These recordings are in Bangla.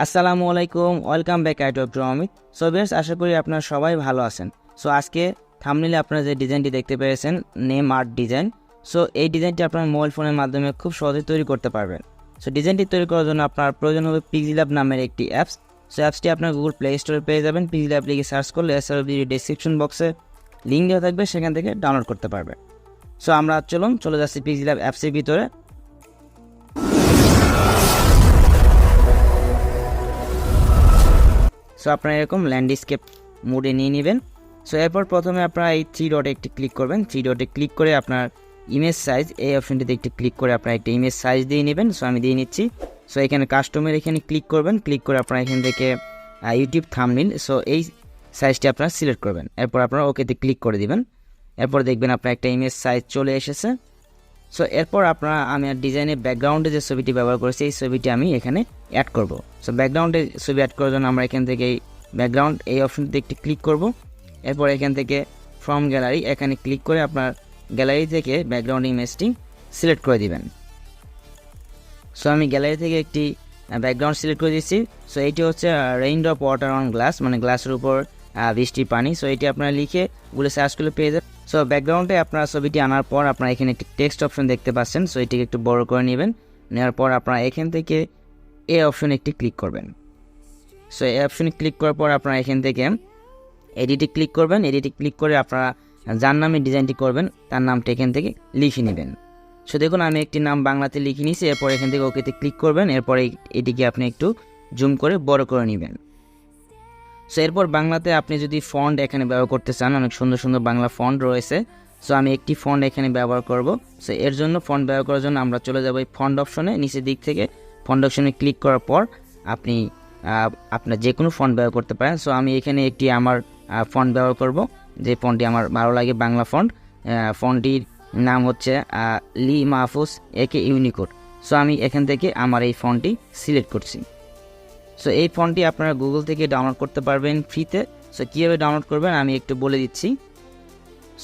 আসসালামু আলাইকুম, welcome back IT doctor Amit. So viewers, আশা করি আপনারা সবাই ভালো আছেন। সো আজকে থাম্বনেইলে আপনারা যে ডিজাইনটি দেখতে পেয়েছেন, নেম আর্ট ডিজাইন। সো এই ডিজাইনটি আপনার মোবাইল ফোনের মাধ্যমে খুব সহজে তৈরি করতে পারবেন। সো ডিজাইনটি তৈরি করার জন্য আপনার প্রয়োজন হবে পিক্সেলল্যাব নামের একটি অ্যাপস। সো অ্যাপসটি আপনার গুগল প্লে স্টোরে পেয়ে যাবেন। পিক্সেলল্যাব লিখে সার্চ করলে এছাড়াও ভিডিও ডেসক্রিপশন বক্সে লিঙ্ক দেওয়া থাকবে, সেখান থেকে ডাউনলোড করতে পারবেন। সো আমরা চলে যাচ্ছি পিক্সেলল্যাব অ্যাপসের ভিতরে। সো আপনারা এরকম ল্যান্ডস্কেপ মোডে নিয়ে নেবেন। সো এরপর প্রথমে আপনারা এই 3 ডটে একটি ক্লিক করবেন। 3 ডটে ক্লিক করে আপনার ইমেজ সাইজ এই অপশনটিতে একটি ক্লিক করে আপনারা একটা ইমেজ সাইজ দিয়ে নেবেন। সো আমি দিয়ে নিচ্ছি। সো এখানে কাস্টমের এখানে ক্লিক করবেন। ক্লিক করে আপনারা এখান থেকে ইউটিউব থাম্বনেইল, সো এই সাইজটি আপনারা সিলেক্ট করবেন। এরপর আপনারা ওকেতে ক্লিক করে দিবেন। এরপর দেখবেন আপনার একটা ইমেজ সাইজ চলে এসেছে। সো এরপর আপনারা আমি ডিজাইনের ব্যাকগ্রাউন্ডে যে ছবিটি ব্যবহার করেছি এই ছবিটি আমি এখানে অ্যাড করব। সো ব্যাকগ্রাউন্ডে ছবি অ্যাড করার জন্য আমরা এখান থেকে এই ব্যাকগ্রাউন্ড এই অপশনটিতে একটি ক্লিক করব। এরপর এখান থেকে ফ্রম গ্যালারি এখানে ক্লিক করে আপনার গ্যালারি থেকে ব্যাকগ্রাউন্ড ইমেজটি সিলেক্ট করে দিবেন। সো আমি গ্যালারি থেকে একটি ব্যাকগ্রাউন্ড সিলেক্ট করে দিচ্ছি। সো এইটি হচ্ছে rain drop water on glass, মানে গ্লাসের উপর বৃষ্টির পানি। সো এটি আপনারা লিখে গুগলে সার্চ করলে পেয়ে যাবেন। সো ব্যাকগ্রাউন্ডে আপনারা ছবিটি আনার পর আপনারা এখানে একটি টেক্সট অপশন দেখতে পাচ্ছেন। সো এটিকে একটু বড় করে নেবেন। নেওয়ার পর আপনারা এখান থেকে এই অপশনে একটি ক্লিক করবেন। সো এই অপশনে ক্লিক করার পর আপনারা এখান থেকে এডিটে ক্লিক করবেন। এডিটে ক্লিক করে আপনারা যার নামে ডিজাইনটি করবেন তার নামটা এখান থেকে লিখে নেবেন। সো দেখুন আমি একটি নাম বাংলাতে লিখে নিয়েছি। এরপর এখান থেকে ওকেতে ক্লিক করবেন। এরপর এটিকে আপনি একটু জুম করে বড় করে নেবেন। সো এরপর বাংলাতে আপনি যদি ফন্ট এখানে ব্যবহার করতে চান, অনেক সুন্দর সুন্দর বাংলা ফন্ট রয়েছে। সো আমি একটি ফন্ট এখানে ব্যবহার করব। সো এর জন্য ফন্ট ব্যবহার করার জন্য আমরা চলে যাব এই ফন্ট অপশনে। নিচের দিক থেকে ফন্ট অপশনে ক্লিক করার পর আপনি আপনার যে কোনো ফন্ট ব্যবহার করতে পারেন। সো আমি এখানে একটি আমার ফন্ট ব্যবহার করব, যে ফন্টটি আমার ভালো লাগে, বাংলা ফন্ট। ফন্টটির নাম হচ্ছে লি মাহফুজ একে ইউনিকোড। সো আমি এখান থেকে আমার এই ফন্টটি সিলেক্ট করছি। সো এই ফন্টটি আপনারা গুগল থেকে ডাউনলোড করতে পারবেন ফ্রিতে। সো কীভাবে ডাউনলোড করবেন আমি একটু বলে দিচ্ছি।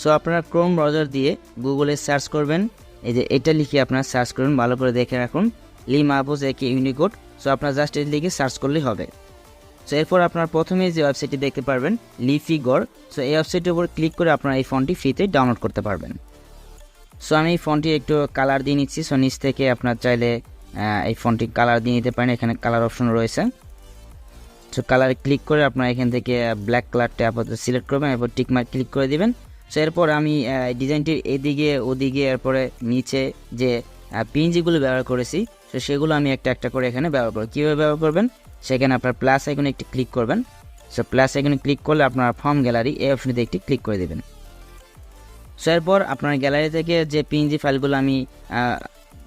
সো আপনারা ক্রোম ব্রাউজার দিয়ে গুগলে সার্চ করবেন, এই যে এটা লিখে আপনারা সার্চ করুন, ভালো করে দেখে রাখুন, লি মাহফুজ একে ইউনিকোড। সো আপনারা জাস্ট এই লিখে সার্চ করলেই হবে। সো এরপর আপনারা প্রথমে যে ওয়েবসাইটটি দেখতে পারবেন লিফিগর, সো এই ওয়েবসাইটের উপর ক্লিক করে আপনারা এই ফন্টটি ফ্রিতে ডাউনলোড করতে পারবেন। সো আমি এই ফন্টটি একটু কালার দিয়ে নিচ্ছি। সো নিচ থেকে আপনার চাইলে এই ফন্টটি কালার দিয়ে নিতে পারেন, এখানে কালার অপশন রয়েছে। সো কালারে ক্লিক করে আপনারা এখান থেকে ব্ল্যাক কালারটা আপাতত সিলেক্ট করবেন। এরপর টিক মার্ক ক্লিক করে দিবেন। সো এরপর আমি ডিজাইনটির এদিকে ওদিকে এরপরে নিচে যে পিএনজিগুলো ব্যবহার করেছি, সো সেগুলো আমি একটা একটা করে এখানে ব্যবহার করব। কীভাবে ব্যবহার করবেন, সেখানে আপনার প্লাস আইকনে একটি ক্লিক করবেন। সো প্লাস আইকনে ক্লিক করলে আপনার ফর্ম গ্যালারি এই অপশনটিতে একটি ক্লিক করে দেবেন। সো এরপর আপনার গ্যালারি থেকে যে পিএনজি ফাইলগুলো আমি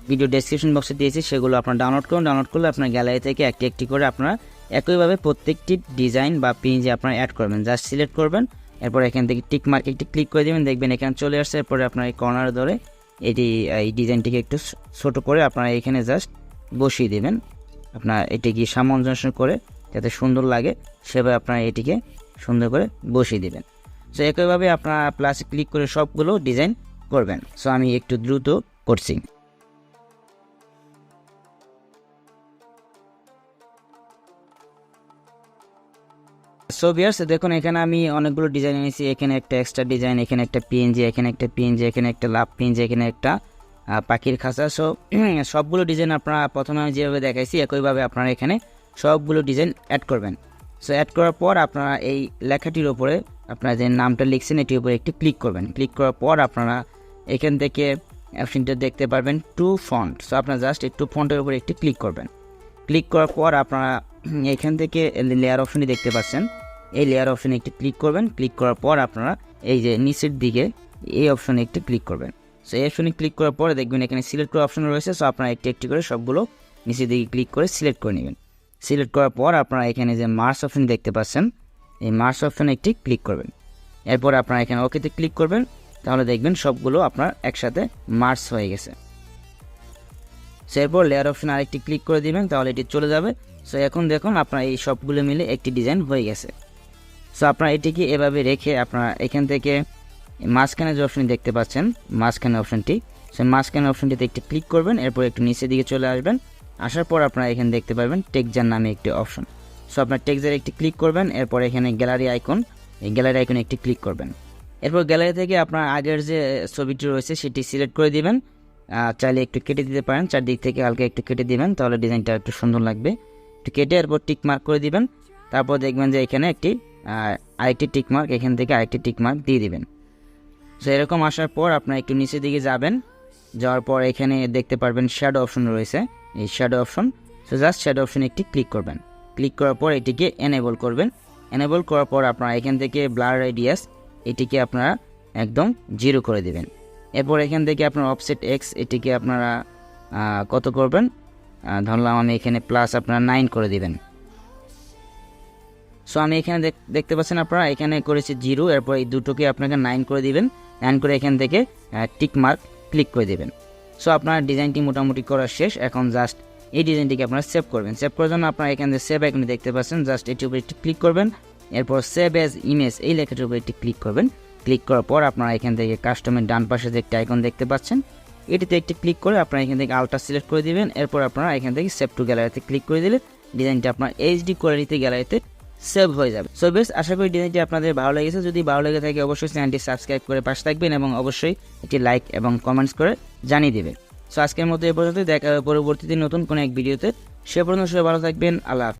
ভিডিও ডেসক্রিপশন বক্সে দিয়েছি সেগুলো আপনার ডাউনলোড করুন। ডাউনলোড করলে আপনার গ্যালারি থেকে একটি একটি করে আপনারা একইভাবে প্রত্যেকটি ডিজাইন বা পিএনজি আপনারা অ্যাড করবেন। জাস্ট সিলেক্ট করবেন, এরপর এখান থেকে টিক মার্ক একটি ক্লিক করে দেবেন, দেখবেন এখানে চলে আসছে। এরপরে আপনার এই কর্নার ধরে এই ডিজাইনটিকে একটু ছোট করে আপনারা এখানে জাস্ট বসিয়ে দেবেন। আপনার এটিকে সামঞ্জস্য করে যাতে সুন্দর লাগে সেভাবে আপনারা এটিকে সুন্দর করে বসিয়ে দেবেন। সো একইভাবে আপনারা প্লাসে ক্লিক করে সবগুলো ডিজাইন করবেন। সো আমি একটু দ্রুত করছি। সো ভিউয়ার্স দেখুন এখানে আমি অনেকগুলো ডিজাইন এনেছি। এখানে একটা এক্সট্রা ডিজাইন, এখানে একটা পিএনজি, এখানে একটা পিএনজি, এখানে একটা লাভ পিএনজি, এখানে একটা পাখির খাঁচা। সো সবগুলো ডিজাইন আপনারা প্রথমে আমি যেভাবে দেখাইছি একইভাবে আপনারা এখানে সবগুলো ডিজাইন অ্যাড করবেন। সো অ্যাড করার পর আপনারা এই লেখাটির ওপরে আপনারা যে নামটা লিখছেন এটির উপরে একটি ক্লিক করবেন। ক্লিক করার পর আপনারা এখান থেকে অপশনটা দেখতে পারবেন টু ফন্ট। সো আপনারা জাস্ট এই টু ফন্টের উপরে একটি ক্লিক করবেন। ক্লিক করার পর আপনারা এখান থেকে লেয়ার অপশনটি দেখতে পাচ্ছেন, এই লেয়ার অপশনে একটি ক্লিক করবেন। ক্লিক করার পর আপনারা এই যে নিচের দিকে এই অপশনে একটি ক্লিক করবেন। সো এই অপশনে ক্লিক করার পরে দেখবেন এখানে সিলেক্ট করার অপশন রয়েছে। সো আপনারা একটি একটি করে সবগুলো নিচের দিকে ক্লিক করে সিলেক্ট করে নেবেন। সিলেক্ট করার পর আপনারা এখানে যে মার্জ অপশন দেখতে পাচ্ছেন এই মার্জ অপশনে একটি ক্লিক করবেন। এরপর আপনারা এখানে ওকেতে ক্লিক করবেন, তাহলে দেখবেন সবগুলো আপনার একসাথে মার্জ হয়ে গেছে। সো এরপর লেয়ার অপশন আরেকটি ক্লিক করে দিবেন, তাহলে এটি চলে যাবে। সো এখন দেখুন আপনার এই সবগুলো মিলে একটি ডিজাইন হয়ে গেছে। সো আপনারা এটিকে এভাবে রেখে আপনারা এখান থেকে মাঝখানে যে অপশনটি দেখতে পাচ্ছেন মাঝখানে অপশনটি, সো মাঝখানে অপশনটিতে একটি ক্লিক করবেন। এরপর একটু নিচের দিকে চলে আসবেন, আসার পর আপনারা এখানে দেখতে পারবেন টেক্সচার নামে একটি অপশন। সো আপনার টেক্সচার একটি ক্লিক করবেন, এরপর এখানে গ্যালারি আইকন, এই গ্যালারি আইকনে একটি ক্লিক করবেন। এরপর গ্যালারি থেকে আপনার আগের যে ছবিটি রয়েছে সেটি সিলেক্ট করে দিবেন। চাইলে একটু কেটে দিতে পারেন, চারদিক থেকে হালকা একটু কেটে দিবেন, তাহলে ডিজাইনটা একটু সুন্দর লাগবে। একটু কেটে এরপর টিক মার্ক করে দিবেন। তারপর দেখবেন যে এখানে আরেকটি টিক মার্ক, এখান থেকে আরেকটি টিক মার্ক দিয়ে দিবেন। সো এরকম আসার পর আপনার একটু নিচের দিকে যাবেন, যাওয়ার পর এখানে দেখতে পারবেন শ্যাডো অপশন রয়েছে, এই shadow option. So just shadow অপশনে একটি ক্লিক করবেন। ক্লিক করার পর এটিকে এনেবল করবেন। এনেবল করার পর আপনারা এখান থেকে ব্লার রেডিয়াস এটিকে আপনারা একদম 0 করে দেবেন। এরপর এখান থেকে আপনার অফসেট এক্স এটিকে আপনারা কত করবেন, ধরলাম আমি এখানে প্লাস আপনারা 9 করে দিবেন। সো আমি এখানে দেখতে পাচ্ছেন আপনারা এখানে করেছি 0, এরপর এই দুটোকে আপনাকে 9 করে দিবেন। 9 করে এখান থেকে টিক মার্ক ক্লিক করে দিবেন। সো আপনার ডিজাইনটি মোটামুটি করা শেষ। এখন জাস্ট এই ডিজাইনটিকে আপনারা সেভ করবেন। সেভ করার জন্য আপনারা এখান থেকে সেভ আইকনে দেখতে পাচ্ছেন, জাস্ট এটির উপরে একটি ক্লিক করবেন। এরপর সেভ অ্যাজ ইমেজ এই লেখাটির উপরে একটি ক্লিক করবেন। ক্লিক করার পর আপনারা এখান থেকে কাস্টমের ডান পাশে যে একটি আইকন দেখতে পাচ্ছেন, এটিতে একটি ক্লিক করে আপনারা এখান থেকে আলট্রা সিলেক্ট করে দিবেন। এরপর আপনারা এখান থেকে সেভ টু গ্যালারিতে ক্লিক করে দিলে ডিজাইনটি আপনার এইচডি কোয়ালিটি গ্যালারিতে সেভ হয়ে যাবে। সো বেশ, আশা করি ডিজাইনটি আপনাদের ভালো লেগেছে। যদি ভালো লেগে থাকে অবশ্যই চ্যানেলটি সাবস্ক্রাইব করে পাশে থাকবেন এবং অবশ্যই একটি লাইক এবং কমেন্টস করে জানিয়ে দেবেন। সো আজকের মতো এ পর্যন্ত, দেখা হবে পরবর্তীতে নতুন কোনো এক ভিডিওতে। সে পর্যন্ত সবাই ভালো থাকবেন। আল্লাহ হাফেজ।